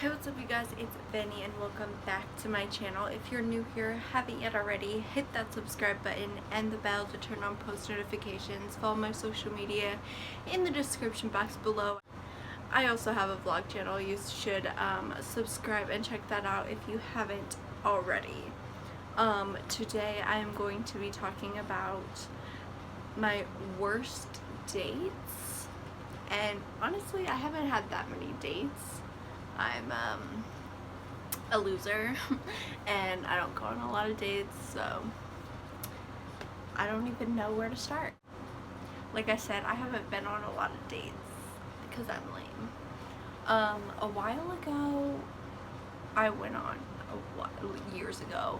Hey, what's up you guys, it's Vani and welcome back to my channel. If you're new here, haven't yet already, hit that subscribe button and the bell to turn on post notifications. Follow my social media in the description box below. I also have a vlog channel. You should subscribe and check that out if you haven't already. Today I am going to be talking about my worst dates, and honestly I haven't had that many dates. I'm a loser and I don't go on a lot of dates, so I don't even know where to start. Like I said, I haven't been on a lot of dates because I'm lame. A while ago I went on, years ago,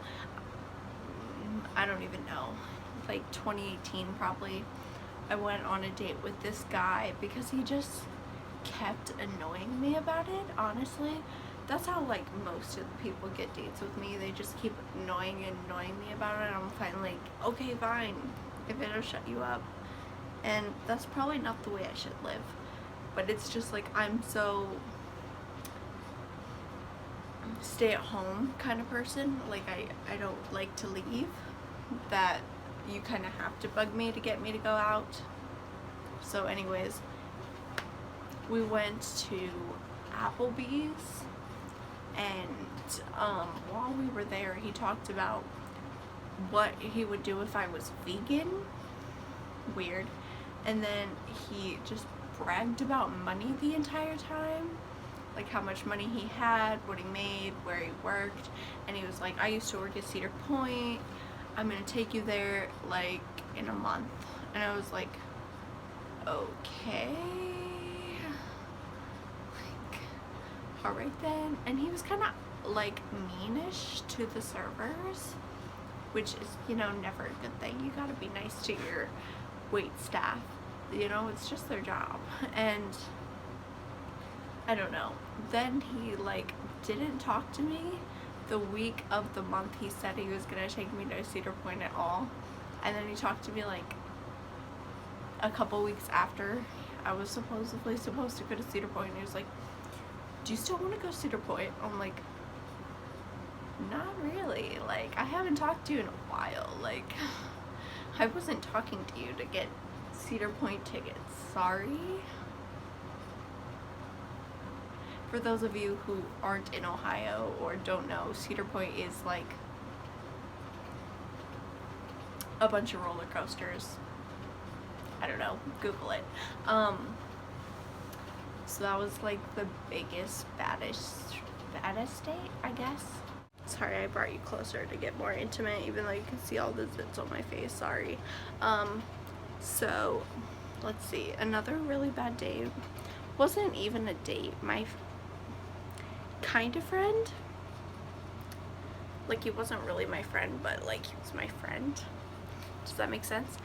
I don't even know, like 2018 probably, I went on a date with this guy because he just kept annoying me about it. Honestly, that's how like most of the people get dates with me. They just keep annoying me about it, and I'm finally like, okay, fine, if it'll shut you up. And that's probably not the way I should live, but it's just like I'm so stay at home kind of person. Like I don't like to leave, that you kind of have to bug me to get me to go out. So anyways, we went to Applebee's, and while we were there he talked about what he would do if I was vegan. Weird. And then he just bragged about money the entire time, like how much money he had, what he made, where he worked. And he was like, I used to work at Cedar Point, I'm gonna take you there like in a month. And I was like, okay, alright then. And he was kind of like meanish to the servers, which is, you know, never a good thing. You gotta be nice to your wait staff, you know, it's just their job. And I don't know, then he like didn't talk to me the week of the month he said he was gonna take me to Cedar Point at all. And then he talked to me like a couple weeks after I was supposedly supposed to go to Cedar Point, and he was like, do you still want to go to Cedar Point? I'm like, not really, like I haven't talked to you in a while, like I wasn't talking to you to get Cedar Point tickets, sorry. For those of you who aren't in Ohio or don't know, Cedar Point is like a bunch of roller coasters. I don't know, Google it. So that was like the biggest, baddest date, I guess. Sorry, I brought you closer to get more intimate, even though you can see all the zits on my face, sorry. So let's see, another really bad date wasn't even a date. My kind of friend, like he wasn't really my friend, but like he was my friend. Does that make sense?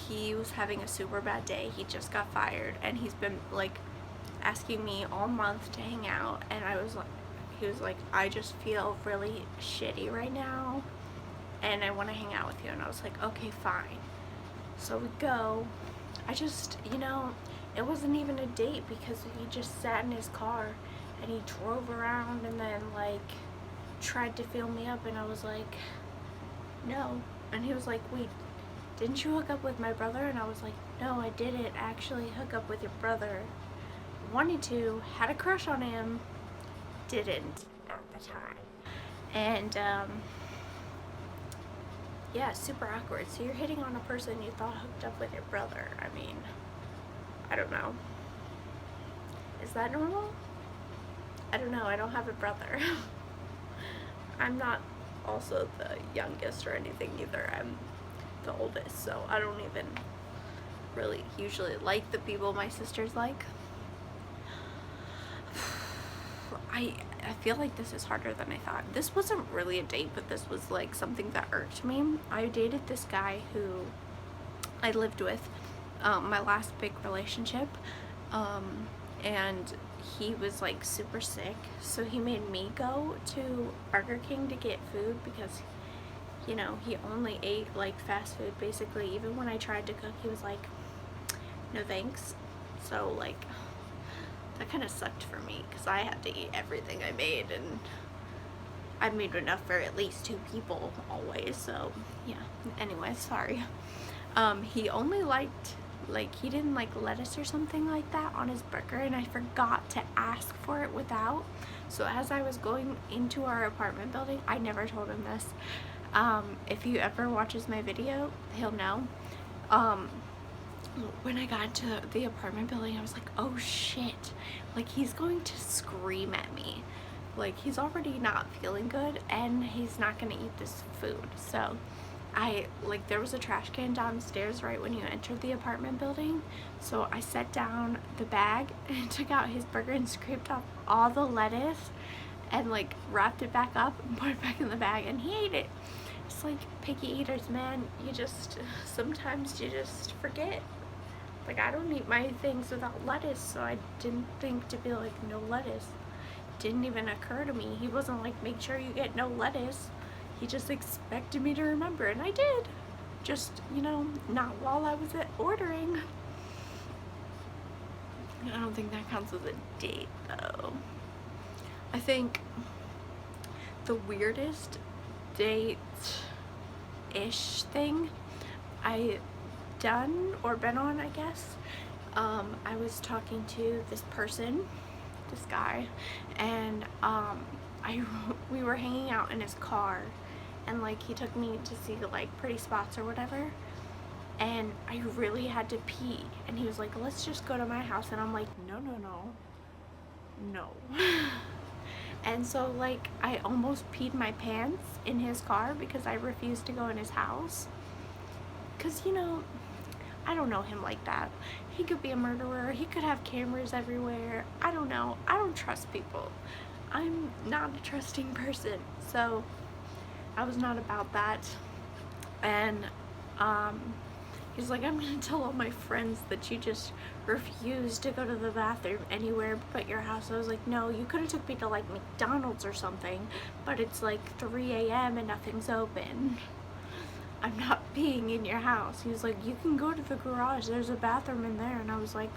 He was having a super bad day. He just got fired, and he's been like asking me all month to hang out, and he was like, I just feel really shitty right now and I want to hang out with you. And I was like, okay, fine. So we go. I just, you know, it wasn't even a date because he just sat in his car and he drove around and then like tried to fill me up, and I was like, no. And he was like, wait, didn't you hook up with my brother? And I was like, no, I didn't actually hook up with your brother. Wanted to, had a crush on him, didn't at the time. And yeah, super awkward. So you're hitting on a person you thought hooked up with your brother. I mean, I don't know, is that normal? I don't know, I don't have a brother. I'm not also the youngest or anything either. I'm the oldest, so I don't even really usually like the people my sisters like. I feel like this is harder than I thought. This wasn't really a date, but this was like something that irked me. I dated this guy who I lived with, my last big relationship, and he was like super sick, so he made me go to Burger King to get food because, you know, he only ate like fast food basically. Even when I tried to cook, he was like, no thanks. So like that kind of sucked for me because I had to eat everything I made, and I made enough for at least 2 people always, so yeah. Anyway, sorry. He only liked, like, he didn't like lettuce or something like that on his burger, and I forgot to ask for it without. So as I was going into our apartment building, I never told him this. If he ever watches my video, he'll know. When I got to the apartment building, I was like, oh shit, like, he's going to scream at me. Like, he's already not feeling good and he's not gonna eat this food. So there was a trash can downstairs right when you entered the apartment building, so I set down the bag and took out his burger and scraped off all the lettuce and like wrapped it back up and put it back in the bag, and he ate it. It's like picky eaters, man. Sometimes you just forget. Like, I don't eat my things without lettuce, so I didn't think to be like, no lettuce. Didn't even occur to me. He wasn't like, make sure you get no lettuce. He just expected me to remember, and I did. Just, you know, not while I was ordering. I don't think that counts as a date, though. I think the weirdest date-ish thing I done or been on, I guess, I was talking to this guy, and we were hanging out in his car, and like he took me to see like pretty spots or whatever, and I really had to pee, and he was like, let's just go to my house, and I'm like, no. And so like I almost peed my pants in his car because I refused to go in his house, because, you know, I don't know him like that. He could be a murderer. He could have cameras everywhere. I don't know. I don't trust people. I'm not a trusting person. So I was not about that. And he's like, I'm gonna tell all my friends that you just refuse to go to the bathroom anywhere but your house. I was like, no, you could have took me to like McDonald's or something, but it's like 3 a.m. and nothing's open. I'm not being in your house. He was like, you can go to the garage, there's a bathroom in there. And I was like,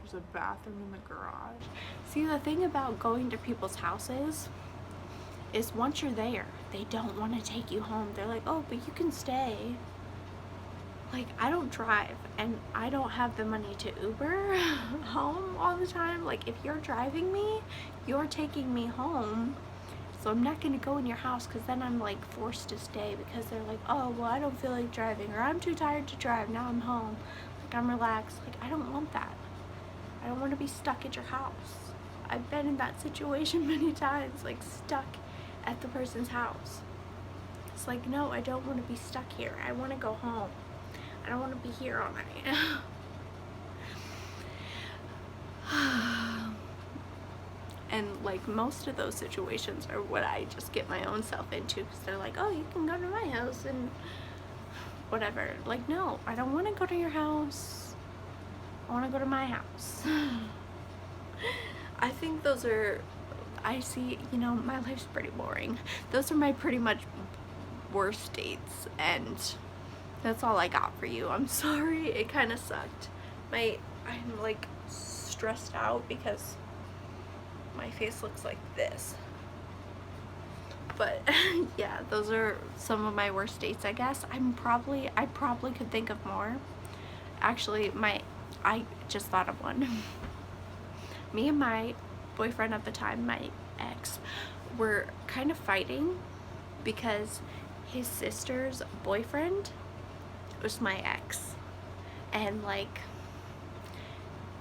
there's a bathroom in the garage? See, the thing about going to people's houses is once you're there, they don't want to take you home. They're like, oh, but you can stay. Like, I don't drive, and I don't have the money to Uber home all the time. Like, if you're driving me, you're taking me home. So I'm not going to go in your house, because then I'm like forced to stay, because they're like, oh, well, I don't feel like driving, or I'm too tired to drive, now I'm home. Like, I'm relaxed. Like, I don't want that. I don't want to be stuck at your house. I've been in that situation many times, like stuck at the person's house. It's like, no, I don't want to be stuck here. I want to go home. I don't want to be here all night. And like most of those situations are what I just get my own self into, because they're like, oh, you can go to my house and whatever. Like, no, I don't want to go to your house. I want to go to my house. I think those are, I see, you know, my life's pretty boring. Those are my pretty much worst dates, and that's all I got for you. I'm sorry, it kind of sucked. I'm like stressed out because my face looks like this. But yeah, those are some of my worst dates, I guess. I probably could think of more. Actually, I just thought of one. Me and my boyfriend at the time, my ex, were kind of fighting because his sister's boyfriend was my ex. And like,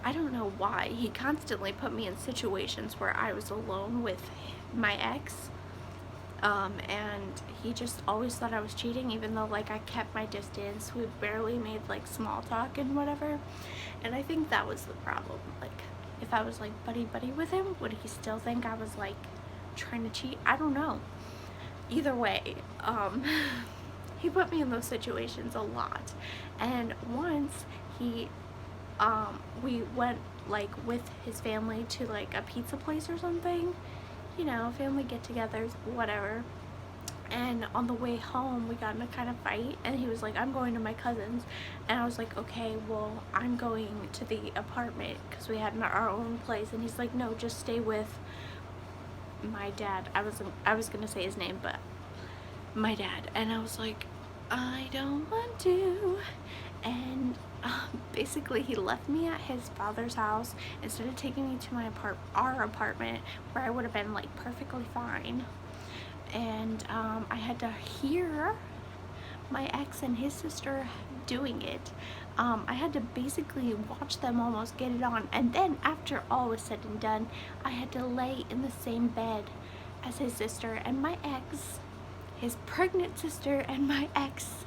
I don't know why, he constantly put me in situations where I was alone with my ex, and he just always thought I was cheating, even though like I kept my distance. We barely made like small talk and whatever. And I think that was the problem. Like, if I was like buddy with him, would he still think I was like trying to cheat? I don't know. Either way, he put me in those situations a lot. And once we went like with his family to like a pizza place or something, you know, family get-togethers, whatever. And on the way home we got in a kind of fight, and he was like, I'm going to my cousin's, and I was like, okay, well, I'm going to the apartment because we had our own place. And he's like, no, just stay with my dad. I was gonna say his name, but my dad. And I was like, I don't want to. And basically he left me at his father's house instead of taking me to our apartment, where I would have been like perfectly fine. And I had to hear my ex and his sister doing it. I had to basically watch them almost get it on, and then after all was said and done, I had to lay in the same bed as his sister and my ex, his pregnant sister and my ex.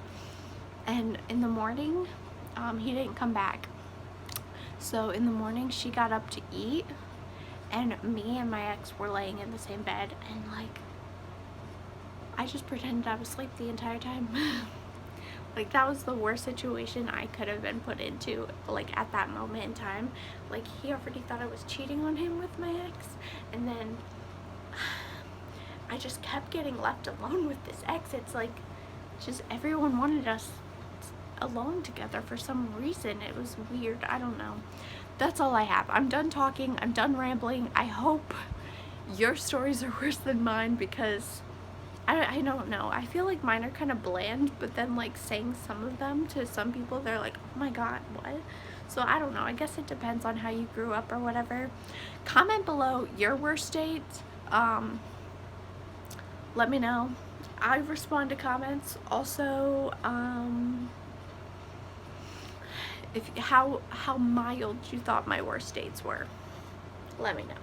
And in the morning, he didn't come back. So in the morning she got up to eat, and me and my ex were laying in the same bed, and like, I just pretended I was asleep the entire time. Like, that was the worst situation I could have been put into, like, at that moment in time. Like, he already thought I was cheating on him with my ex, and then I just kept getting left alone with this ex. It's like, just everyone wanted us alone together for some reason. It was weird. I don't know. That's all I have. I'm done talking. I'm done rambling. I hope your stories are worse than mine, because I don't know. I feel like mine are kind of bland, but then like saying some of them to some people, they're like, oh my god, what? So I don't know. I guess it depends on how you grew up or whatever. Comment below your worst date. Let me know. I respond to comments. Also, if how mild you thought my worst dates were. Let me know.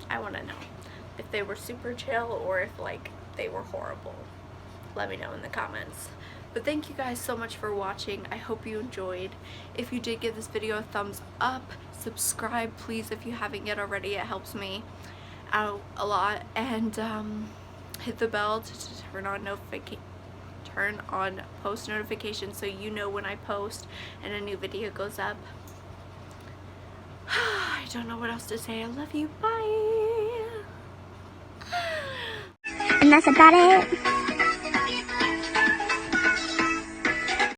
I want to know if they were super chill or if like they were horrible. Let me know in the comments. But thank you guys so much for watching. I hope you enjoyed. If you did, give this video a thumbs up. Subscribe please if you haven't yet already. It helps me out a lot. And hit the bell to turn on post notifications so you know when I post and a new video goes up. I don't know what else to say. I love you. Bye. And that's about it.